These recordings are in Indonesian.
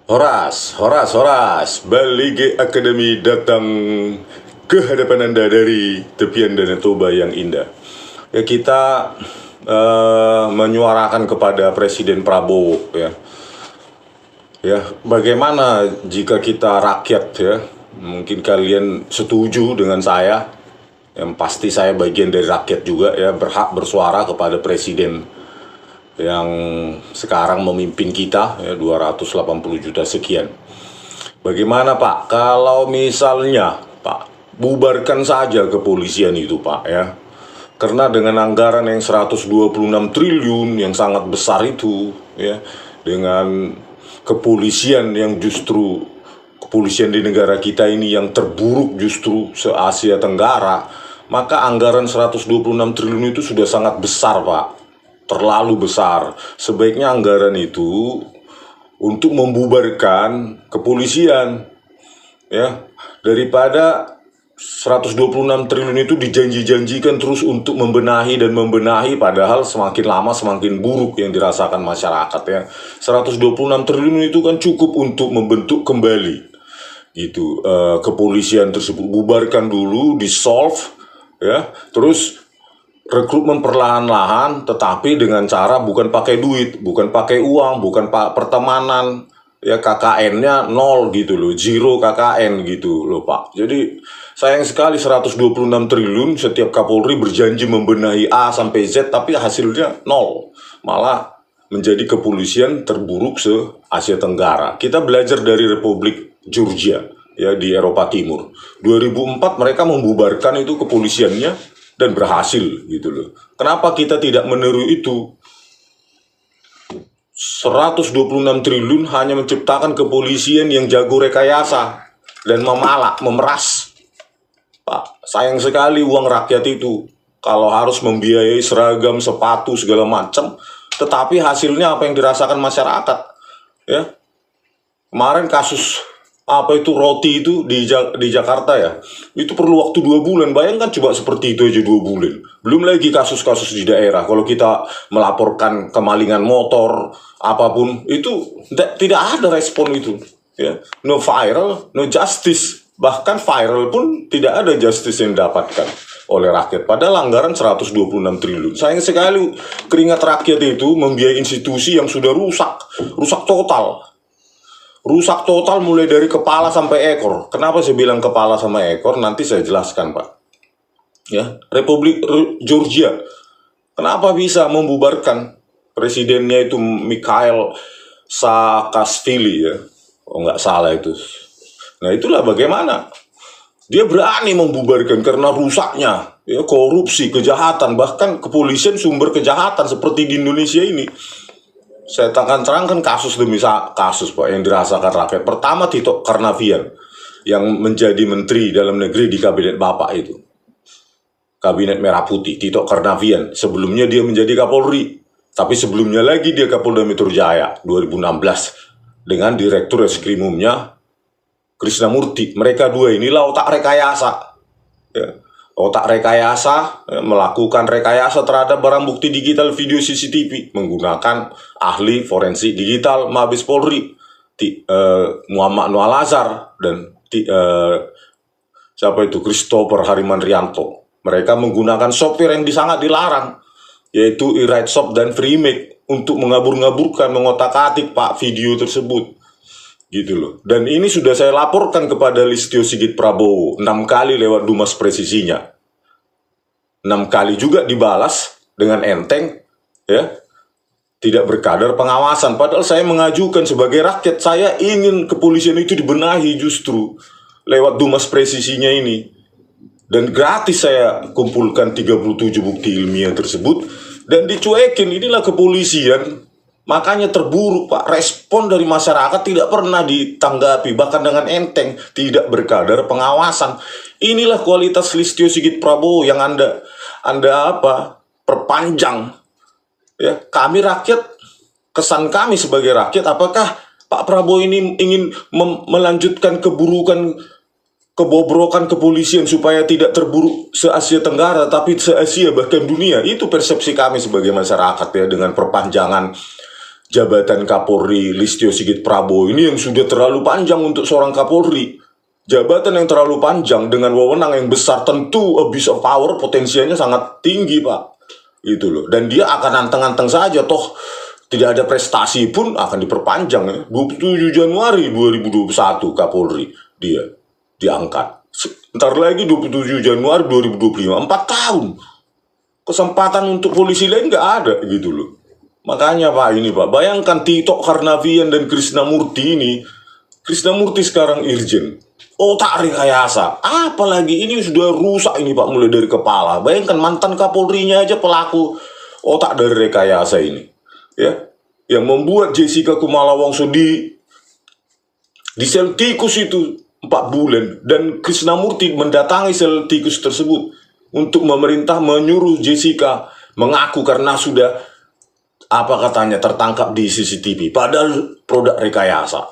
Horas, Balige Academy datang ke hadapan Anda dari tepian Danau Toba yang indah. Ya, kita menyuarakan kepada Presiden Prabowo, ya, bagaimana jika kita rakyat, ya, mungkin kalian setuju dengan saya, yang pasti saya bagian dari rakyat juga, ya, berhak bersuara kepada Presiden yang sekarang memimpin kita, ya, 280 juta sekian. Bagaimana Pak, kalau misalnya Pak, bubarkan saja kepolisian itu Pak, ya. Karena dengan anggaran yang 126 triliun yang sangat besar itu, ya, dengan kepolisian yang justru kepolisian di negara kita ini yang terburuk justru se-Asia Tenggara, maka anggaran 126 triliun itu sudah sangat besar Pak. Terlalu besar. Sebaiknya anggaran itu untuk membubarkan kepolisian, ya, daripada 126 triliun itu dijanji-janjikan terus untuk membenahi dan membenahi, padahal semakin lama semakin buruk yang dirasakan masyarakat, ya. 126 triliun itu kan cukup untuk membentuk kembali gitu kepolisian tersebut. Bubarkan dulu, di solve, ya, terus rekrutmen perlahan-lahan, tetapi dengan cara bukan pakai duit, bukan pakai uang, bukan pertemanan, ya, KKN-nya nol gitu loh, zero KKN gitu loh Pak. Jadi sayang sekali 126 triliun setiap Kapolri berjanji membenahi A sampai Z, tapi hasilnya nol, malah menjadi kepolisian terburuk se-Asia Tenggara. Kita belajar dari Republik Georgia, ya, di Eropa Timur. 2004 mereka membubarkan itu kepolisiannya dan berhasil gitu loh. Kenapa kita tidak meniru itu? 126 triliun hanya menciptakan kepolisian yang jago rekayasa dan memalak, memeras. Pak, sayang sekali uang rakyat itu kalau harus membiayai seragam, sepatu, segala macam, tetapi hasilnya apa yang dirasakan masyarakat, ya. Kemarin kasus apa itu roti itu di Jakarta, ya, itu perlu waktu 2 bulan. Bayangkan coba seperti itu aja 2 bulan. Belum lagi kasus-kasus di daerah. Kalau kita melaporkan kemalingan motor apapun itu tidak ada respon itu, ya. No viral, no justice. Bahkan viral pun tidak ada justice yang didapatkan oleh rakyat. Padahal anggaran 126 triliun. Sayang sekali keringat rakyat itu membiayai institusi yang sudah rusak total. Rusak total mulai dari kepala sampai ekor. Kenapa saya bilang kepala sama ekor? Nanti saya jelaskan Pak. Ya, Republik Georgia. Kenapa bisa membubarkan? Presidennya itu Mikhail Saakashvili, ya. Oh, nggak salah itu. Nah, itulah bagaimana dia berani membubarkan karena rusaknya, ya, korupsi, kejahatan, bahkan kepolisian sumber kejahatan seperti di Indonesia ini. Saya akan terangkan kasus demi kasus Pak yang dirasakan rakyat. Pertama, Tito Karnavian yang menjadi menteri dalam negeri di kabinet Bapak itu, kabinet merah putih. Tito Karnavian sebelumnya dia menjadi Kapolri, tapi sebelumnya lagi dia Kapolda Metro Jaya 2016 dengan Direktur Reskrimumnya Krisnamurti. Mereka dua inilah otak rekayasa, ya. Otak rekayasa, ya, melakukan rekayasa terhadap barang bukti digital video CCTV menggunakan ahli forensik digital Mabes Polri, Muhammad Noah Lazar dan siapa itu, Christopher Harimanrianto. Mereka menggunakan software yang sangat dilarang, yaitu eWriteSoft dan FreeMake, untuk mengabur-ngaburkan, mengotak-atik Pak video tersebut, gitu loh. Dan ini sudah saya laporkan kepada Listio Sigit Prabowo 6 kali lewat Dumas Presisinya. 6 kali juga dibalas dengan enteng, ya, tidak berkadar pengawasan. Padahal saya mengajukan sebagai rakyat, saya ingin kepolisian itu dibenahi justru lewat Dumas Presisinya ini. Dan gratis saya kumpulkan 37 bukti ilmiah tersebut dan dicuekin. Inilah kepolisian. Makanya terburuk Pak, respon dari masyarakat tidak pernah ditanggapi, bahkan dengan enteng, tidak berkadar pengawasan. Inilah kualitas Listio Sigit Prabowo yang Anda perpanjang, ya. Kami rakyat, kesan kami sebagai rakyat, apakah Pak Prabowo ini ingin melanjutkan kebobrokan kepolisian supaya tidak terburuk se-Asia Tenggara, tapi se-Asia bahkan dunia? Itu persepsi kami sebagai masyarakat, ya, dengan perpanjangan jabatan Kapolri Listio Sigit Prabowo ini yang sudah terlalu panjang untuk seorang Kapolri. Jabatan yang terlalu panjang dengan wewenang yang besar, tentu abuse of power potensialnya sangat tinggi, Pak. Gitu loh. Dan dia akan anteng-anteng saja, toh tidak ada prestasi pun akan diperpanjang ya. 27 Januari 2021 Kapolri dia diangkat. Ntar lagi 27 Januari 2025, 4 tahun. Kesempatan untuk polisi lain nggak ada gitu loh. Makanya Pak, ini Pak, bayangkan Tito Karnavian dan Krisnamurti ini. Krisnamurti sekarang irjen, otak rekayasa. Apalagi ini sudah rusak ini Pak, mulai dari kepala. Bayangkan mantan Kapolrinya aja pelaku otak dari rekayasa ini. Ya, yang membuat Jessica Kumala Wongso di sel tikus itu 4 bulan, dan Krisnamurti mendatangi sel tikus tersebut untuk memerintah menyuruh Jessica mengaku karena sudah apa katanya tertangkap di CCTV, padahal produk rekayasa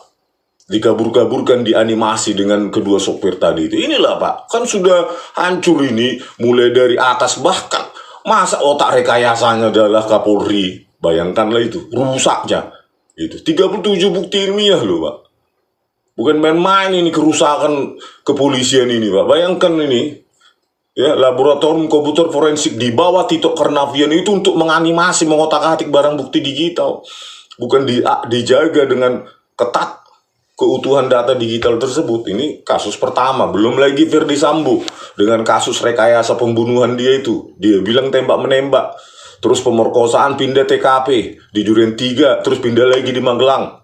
dikabur-kaburkan di animasi dengan kedua sopir tadi itu. Inilah Pak, kan sudah hancur ini mulai dari atas, bahkan masa otak rekayasanya adalah Kapolri. Bayangkanlah itu rusaknya itu. 37 bukti ilmiah loh Pak, bukan main-main ini kerusakan kepolisian ini Pak. Bayangkan ini ya, laboratorium komputer forensik di bawah Tito Karnavian itu untuk menganimasi, mengotak-atik barang bukti digital, bukan dijaga dengan ketat keutuhan data digital tersebut. Ini kasus pertama, belum lagi Verdi Sambo dengan kasus rekayasa pembunuhan dia itu. Dia bilang tembak-menembak, terus pemerkosaan, pindah TKP di Duren 3, terus pindah lagi di Magelang.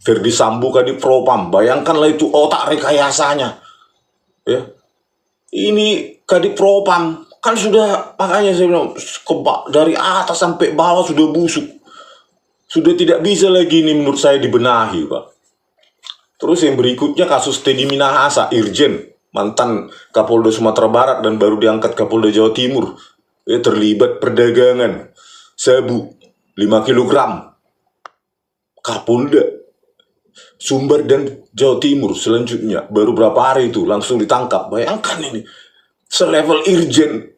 Verdi Sambo Kadif Propam, bayangkanlah itu otak rekayasanya. Ya, ini Kadif Propam kan sudah, makanya saya bilang dari atas sampai bawah sudah busuk. Sudah tidak bisa lagi ini menurut saya dibenahi Pak. Terus yang berikutnya kasus Teddy Minahasa, irjen, mantan Kapolda Sumatera Barat dan baru diangkat Kapolda Jawa Timur. Ya, terlibat perdagangan sabu 5 kilogram. Kapolda Sumber dan Jawa Timur selanjutnya baru berapa hari itu langsung ditangkap. Bayangkan ini, selevel irjen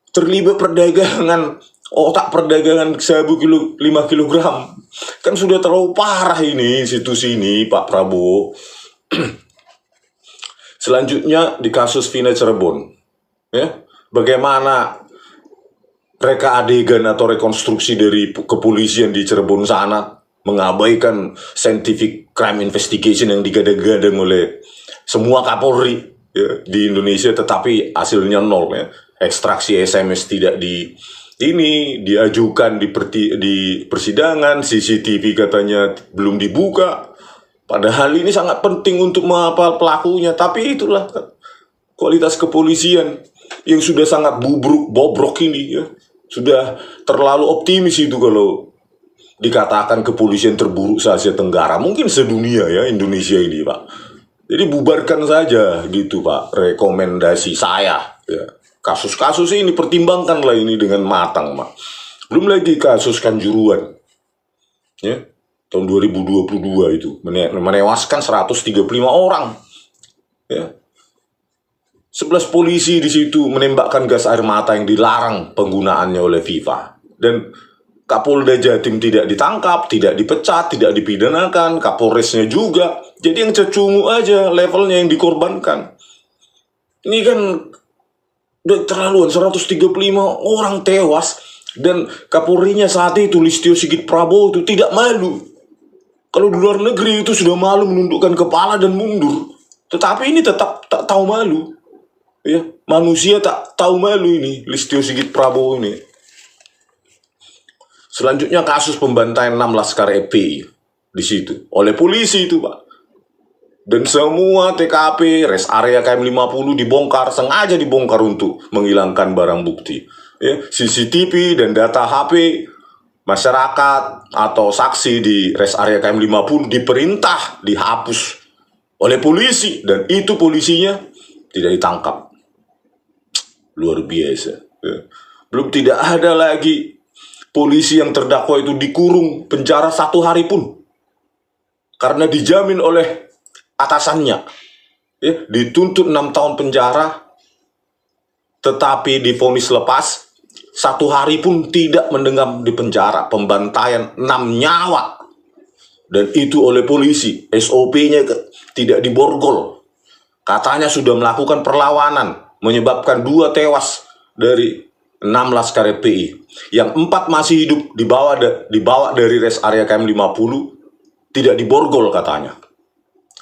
terlibat perdagangan, otak perdagangan sabu 5 kilogram. Kan sudah terlalu parah ini institusi ini Pak Prabowo. Selanjutnya di kasus Vina Cirebon, ya, bagaimana reka adegan atau rekonstruksi dari kepolisian di Cirebon sana mengabaikan scientific crime investigation yang digadang-gadang oleh semua Kapolri ya, di Indonesia, tetapi hasilnya nol ya. Ekstraksi SMS tidak diajukan di persidangan, CCTV katanya belum dibuka. Padahal ini sangat penting untuk menghafal pelakunya, tapi itulah kualitas kepolisian yang sudah sangat bobrok ini ya. Sudah terlalu optimis itu kalau dikatakan kepolisian terburuk se-Asia Tenggara, mungkin sedunia ya Indonesia ini Pak. Jadi bubarkan saja gitu Pak, rekomendasi saya ya. Kasus-kasus ini pertimbangkanlah ini dengan matang Pak. Belum lagi kasus Kanjuruhan ya, tahun 2022 itu menewaskan 135 orang ya. 11 polisi di situ menembakkan gas air mata yang dilarang penggunaannya oleh FIFA, dan Kapolda Jatim tidak ditangkap, tidak dipecat, tidak dipidanakan, Kapolresnya juga. Jadi yang cecungu aja levelnya yang dikorbankan. Ini kan udah terlaluan, 135 orang tewas, dan Kapolrinya saat itu Listio Sigit Prabowo itu tidak malu. Kalau di luar negeri itu sudah malu menundukkan kepala dan mundur, tetapi ini tetap tak tahu malu. Ya, manusia tak tahu malu ini Listio Sigit Prabowo ini. Selanjutnya kasus pembantaian 6 laskar FPI di situ oleh polisi itu Pak. Dan semua TKP, rest area KM 50 dibongkar, sengaja dibongkar untuk menghilangkan barang bukti. Ya, CCTV dan data HP masyarakat atau saksi di rest area KM 50 diperintah dihapus oleh polisi, dan itu polisinya tidak ditangkap. Luar biasa. Ya. Belum tidak ada lagi polisi yang terdakwa itu dikurung penjara 1 hari pun karena dijamin oleh atasannya ya, dituntut 6 tahun penjara tetapi divonis lepas 1 hari pun tidak mendengar di penjara. Pembantaian 6 nyawa. Dan itu oleh polisi. SOP-nya tidak diborgol. Katanya sudah melakukan perlawanan, menyebabkan 2 tewas dari 6 laskar FPI. Yang 4 masih hidup, dibawa dari rest area KM 50, tidak diborgol katanya.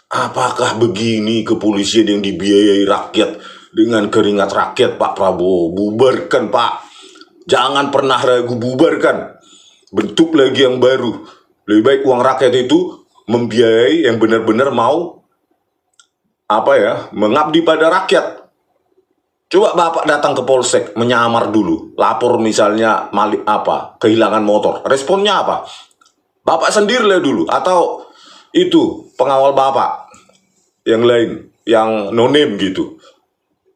Apakah begini kepolisian yang dibiayai rakyat dengan keringat rakyat, Pak Prabowo? Bubarkan, Pak. Jangan pernah ragu, bubarkan. Bentuk lagi yang baru. Lebih baik uang rakyat itu membiayai yang benar-benar mau mengabdi pada rakyat. Coba Bapak datang ke Polsek, menyamar dulu, lapor misalnya kehilangan motor. Responnya apa? Bapak sendirilah dulu, atau itu pengawal Bapak yang lain, yang no name gitu.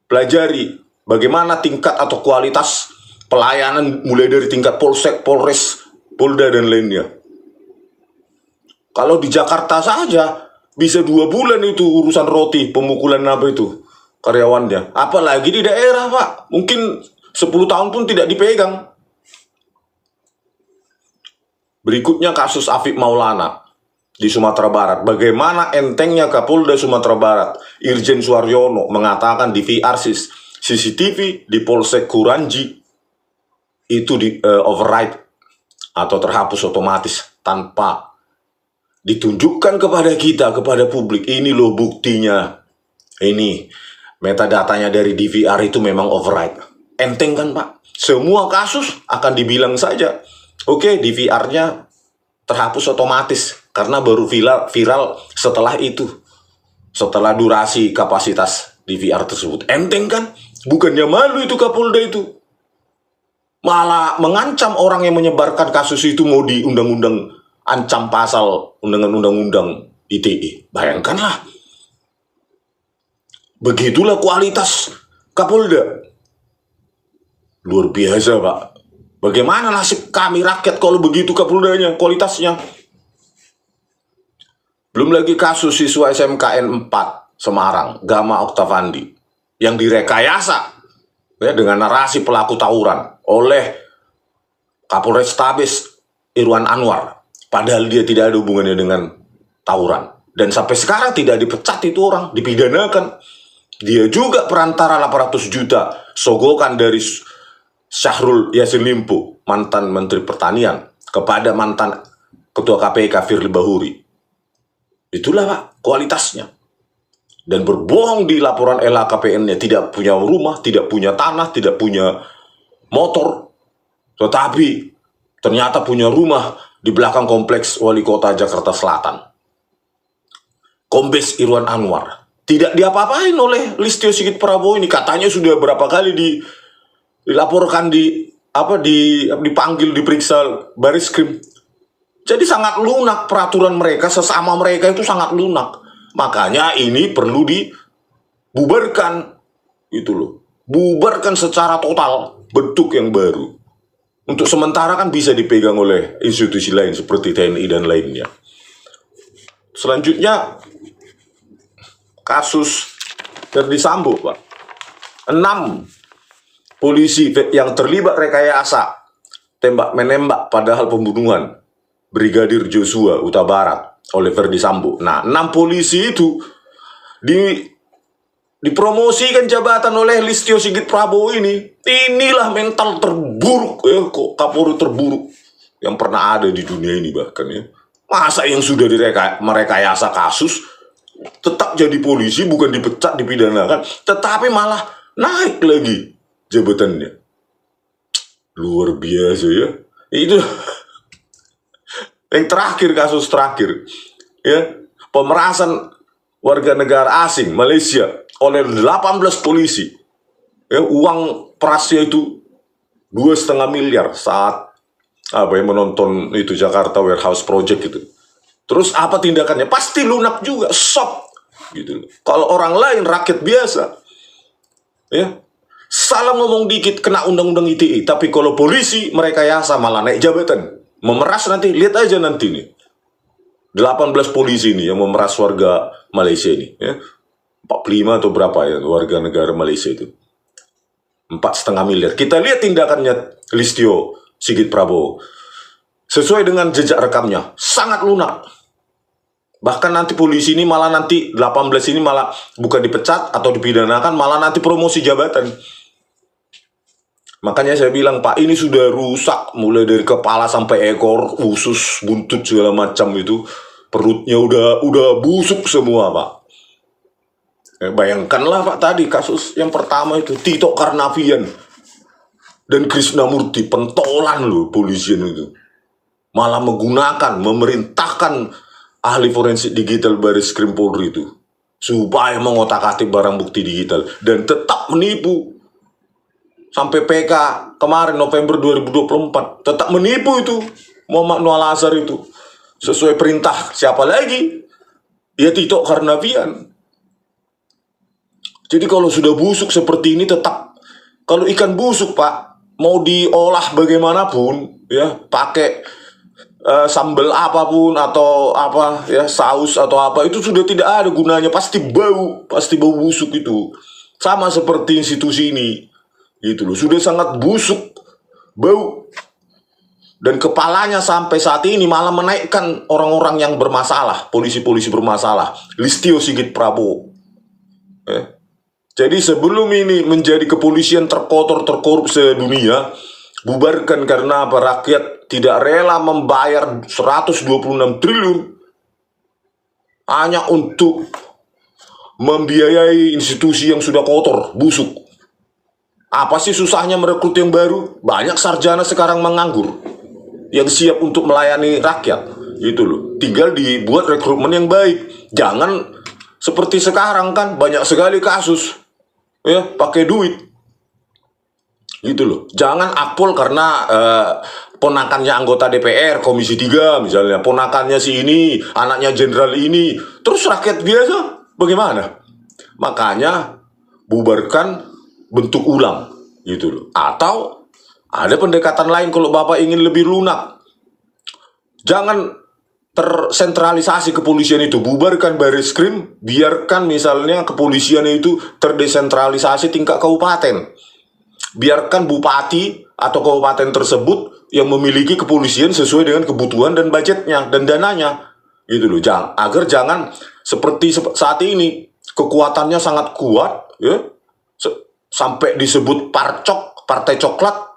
Pelajari bagaimana tingkat atau kualitas pelayanan mulai dari tingkat Polsek, Polres, Polda dan lainnya. Kalau di Jakarta saja bisa 2 bulan itu urusan roti, pemukulan karyawannya. Apalagi di daerah, Pak. Mungkin 10 tahun pun tidak dipegang. Berikutnya kasus Afif Maulana di Sumatera Barat. Bagaimana entengnya Kapolda Sumatera Barat, Irjen Suaryono, mengatakan di VR CCTV di Polsek Kuranji itu override atau terhapus otomatis tanpa ditunjukkan kepada kita, kepada publik. Ini loh buktinya. Ini metadatanya dari DVR itu memang override. Enteng kan, Pak? Semua kasus akan dibilang saja, oke, DVR-nya terhapus otomatis karena baru viral setelah itu. Setelah durasi kapasitas DVR tersebut. Enteng kan? Bukannya malu itu Kapolda itu. Malah mengancam orang yang menyebarkan kasus itu mau di undang-undang, ancam pasal undang-undang ITE. Bayangkanlah. Begitulah kualitas Kapolda. Luar biasa, Pak. Bagaimana nasib kami rakyat kalau begitu Kapoldanya, kualitasnya? Belum lagi kasus siswa SMKN 4 Semarang, Gama Oktavandi, yang direkayasa dengan narasi pelaku tawuran oleh Kapolrestabes Irwan Anwar. Padahal dia tidak ada hubungannya dengan tawuran. Dan sampai sekarang tidak dipecat itu orang, dipidanakan. Dia juga perantara 800 juta sogokan dari Syahrul Yassin Limpo, mantan Menteri Pertanian, kepada mantan Ketua KPK Firly Bahuri. Itulah, Pak, kualitasnya. Dan berbohong di laporan LHKPN-nya, tidak punya rumah, tidak punya tanah, tidak punya motor. Tetapi ternyata punya rumah di belakang kompleks Wali Kota Jakarta Selatan. Kombes Irwan Anwar tidak diapa-apain oleh Listio Sigit Prabowo ini. Katanya sudah berapa kali dilaporkan, dipanggil, diperiksa Bariskrim. Jadi sangat lunak peraturan mereka, sesama mereka itu sangat lunak. Makanya ini perlu dibubarkan, itu loh. Bubarkan secara total, bentuk yang baru. Untuk sementara kan bisa dipegang oleh institusi lain seperti TNI dan lainnya. Selanjutnya kasus Verdi Sambo, Pak. 6 polisi yang terlibat rekayasa tembak-menembak padahal pembunuhan Brigadir Joshua Huta Barat oleh Verdi Sambo. Nah, 6 polisi itu dipromosikan jabatan oleh Listio Sigit Prabowo ini. Inilah mental terburuk, Kapolri terburuk yang pernah ada di dunia ini bahkan ya. Masa yang sudah merekayasa kasus tetap jadi polisi, bukan dipecat, dipidanakan, tetapi malah naik lagi jabatannya. Luar biasa ya. Itu yang terakhir, kasus terakhir ya, pemerasan warga negara asing Malaysia oleh 18 polisi. Ya, uang perasnya itu 2,5 miliar saat menonton itu Jakarta Warehouse Project itu. Terus apa tindakannya? Pasti lunak juga, shock gitu. Kalau orang lain rakyat biasa, ya salah ngomong dikit kena undang-undang ITE. Tapi kalau polisi merekayasa malah naik jabatan, memeras nanti. Lihat aja nanti nih, 18 polisi ini yang memeras warga Malaysia ini, ya 45 atau berapa ya warga negara Malaysia itu. 4,5 miliar. Kita lihat tindakannya Listio Sigit Prabowo. Sesuai dengan jejak rekamnya, sangat lunak. Bahkan nanti polisi ini malah nanti 18 ini malah bukan dipecat atau dipidanakan, malah nanti promosi jabatan. Makanya saya bilang, Pak, ini sudah rusak mulai dari kepala sampai ekor, usus, buntut segala macam itu. Perutnya udah busuk semua, Pak. Bayangkanlah, Pak, tadi kasus yang pertama itu Tito Karnavian dan Krisnamurti, pentolan loh polisian itu. Malah memerintahkan ahli forensik digital Baris Krim Polri itu supaya mengotak-atik barang bukti digital dan tetap menipu. Sampai PK kemarin November 2024 tetap menipu itu Muhammad Noel Azhar itu. Sesuai perintah siapa lagi? Ya Tito Karnavian. Jadi kalau sudah busuk seperti ini tetap, kalau ikan busuk, Pak, mau diolah bagaimanapun ya, pakai sambal apapun atau apa ya, saus atau apa, itu sudah tidak ada gunanya, pasti bau busuk itu. Sama seperti institusi ini gitu loh, sudah sangat busuk, bau, dan kepalanya sampai saat ini malah menaikkan orang-orang yang bermasalah, polisi-polisi bermasalah, Listio Sigit Prabowo. Jadi sebelum ini menjadi kepolisian terkotor terkorup sedunia, bubarkan. Karena apa? Rakyat tidak rela membayar 126 triliun hanya untuk membiayai institusi yang sudah kotor, busuk. Apa sih susahnya merekrut yang baru? Banyak sarjana sekarang menganggur yang siap untuk melayani rakyat, gitu loh. Tinggal dibuat rekrutmen yang baik. Jangan seperti sekarang kan banyak sekali kasus ya pakai duit, gitu loh. Jangan akpol karena ponakannya anggota DPR Komisi 3 misalnya, ponakannya si ini, anaknya jenderal ini, terus rakyat biasa bagaimana? Makanya bubarkan, bentuk ulang, gitu loh. Atau ada pendekatan lain kalau Bapak ingin lebih lunak. Jangan tersentralisasi kepolisian itu, bubarkan Baris Krim, biarkan misalnya kepolisian itu terdesentralisasi tingkat kabupaten. Biarkan bupati atau kabupaten tersebut yang memiliki kepolisian sesuai dengan kebutuhan dan budgetnya dan dananya, gitu loh. Agar jangan seperti saat ini kekuatannya sangat kuat ya, sampai disebut partai coklat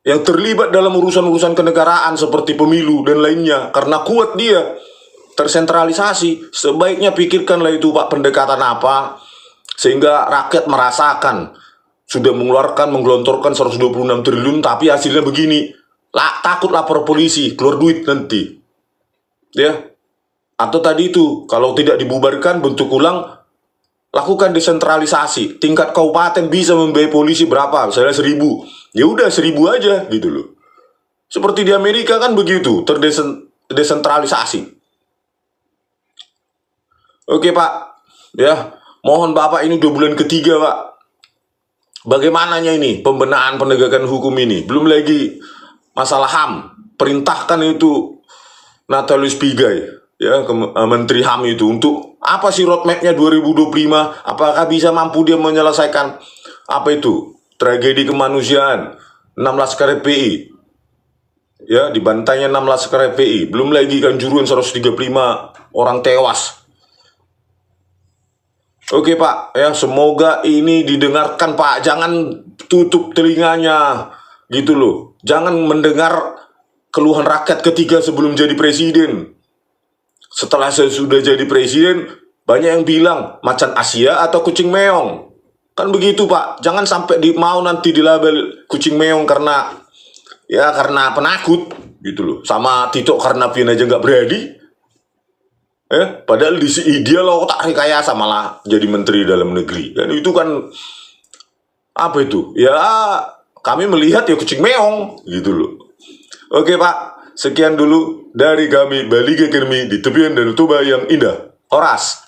yang terlibat dalam urusan-urusan kenegaraan seperti pemilu dan lainnya. Karena kuat dia, tersentralisasi. Sebaiknya pikirkanlah itu, Pak, pendekatan apa sehingga rakyat merasakan sudah menggelontorkan 126 triliun tapi hasilnya begini. Takut lapor polisi, keluar duit nanti. Ya. Atau tadi itu, kalau tidak dibubarkan, bentuk ulang, lakukan desentralisasi. Tingkat kabupaten bisa membayar polisi berapa? Misalnya 1.000. Ya udah 1.000 aja, gitu loh. Seperti di Amerika kan begitu, terdesentralisasi. Oke, Pak. Ya, mohon Bapak, ini 2 bulan ketiga, Pak. Bagaimananya ini pembenahan penegakan hukum ini? Belum lagi masalah HAM. Perintahkan itu Natalius Pigai, ya, Menteri HAM itu, untuk apa sih roadmap-nya 2025? Apakah bisa mampu dia menyelesaikan apa itu? Tragedi kemanusiaan 6 Laskar FPI. Ya, dibantainya 6 Laskar FPI. Belum lagi Kanjuruhan 135 orang tewas. Oke, Pak, ya, semoga ini didengarkan, Pak. Jangan tutup telinganya, gitu loh. Jangan mendengar keluhan rakyat ketika sebelum jadi presiden. Setelah saya sudah jadi presiden, banyak yang bilang macan Asia atau kucing meong. Kan begitu, Pak. Jangan sampai mau nanti dilabel kucing meong karena penakut, gitu loh. Sama Tito Karnavian aja nggak berani. Padahal dia loh tak rekayasa malah jadi menteri dalam negeri. Dan itu kan apa itu? Ya kami melihat ya kucing meong, gitu loh. Oke, Pak, sekian dulu dari kami Baliga Kermi di tepian Danau Toba yang indah. Horas.